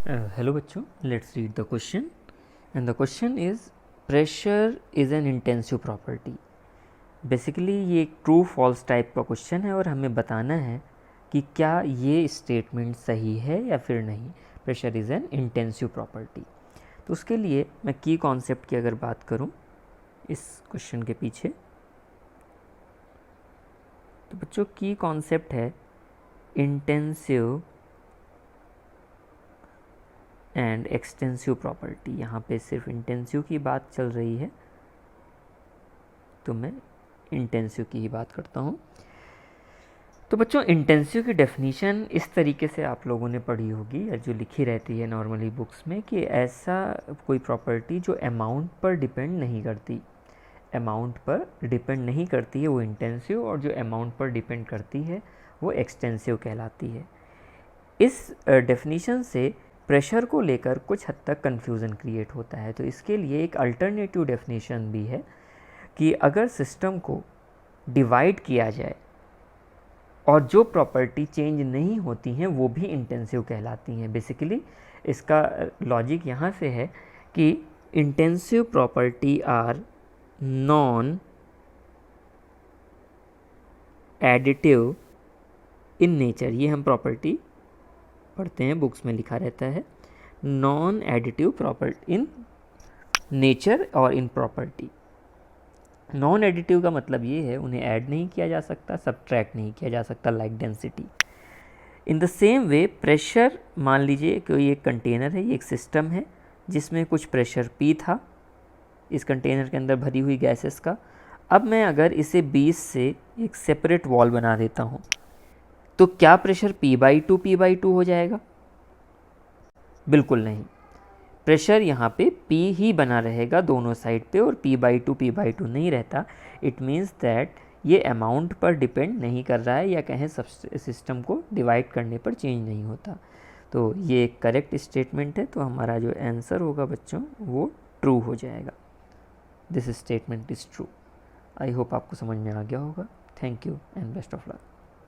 Hello बच्चों, let's read the question and the question is pressure is an intensive property। Basically ये एक true false type का question है और हमें बताना है कि क्या ये स्टेटमेंट सही है या फिर नहीं। Pressure is an intensive property. तो उसके लिए मैं की कॉन्सेप्ट की अगर बात करूँ इस क्वेश्चन के पीछे, तो बच्चों की कॉन्सेप्ट है इंटेंसिव एंड एक्सटेंसिव प्रॉपर्टी। यहाँ पे सिर्फ इंटेंसिव की बात चल रही है तो मैं इंटेंसिव की ही बात करता हूँ। तो बच्चों इंटेंसिव की डेफिनीशन इस तरीके से आप लोगों ने पढ़ी होगी या जो लिखी रहती है नॉर्मली बुक्स में कि ऐसा कोई प्रॉपर्टी जो अमाउंट पर डिपेंड नहीं करती, अमाउंट पर डिपेंड नहीं करती है वो इंटेंसिव, और जो अमाउंट पर डिपेंड करती है वो एक्सटेंसिव कहलाती है। इस डेफिनीशन से प्रेशर को लेकर कुछ हद तक कन्फ्यूज़न क्रिएट होता है। तो इसके लिए एक अल्टरनेटिव डेफिनेशन भी है कि अगर सिस्टम को डिवाइड किया जाए और जो प्रॉपर्टी चेंज नहीं होती हैं वो भी इंटेंसिव कहलाती हैं। बेसिकली इसका लॉजिक यहाँ से है कि intensive property are non additive in nature. ये हम प्रॉपर्टी पढ़ते हैं, बुक्स में लिखा रहता है non additive property in nature और इन प्रॉपर्टी। नॉन एडिटिव का मतलब ये है उन्हें ऐड नहीं किया जा सकता, सब्ट्रैक्ट नहीं किया जा सकता, like density. In the same way pressure, मान लीजिए कि एक कंटेनर है, ये एक सिस्टम है जिसमें कुछ प्रेशर P था इस कंटेनर के अंदर भरी हुई गैसेस का। अब मैं अगर इसे 20 से एक सेपरेट वॉल बना देता हूँ तो क्या प्रेशर P/2 हो जाएगा? बिल्कुल नहीं। प्रेशर यहाँ पे P ही बना रहेगा दोनों साइड पे और P/2 नहीं रहता। इट मीन्स दैट ये अमाउंट पर डिपेंड नहीं कर रहा है, या कहें सिस्टम को डिवाइड करने पर चेंज नहीं होता। तो ये एक करेक्ट स्टेटमेंट है। तो हमारा जो आंसर होगा बच्चों वो ट्रू हो जाएगा। This statement is true. I hope आपको समझ में आ गया होगा। Thank you and best of luck.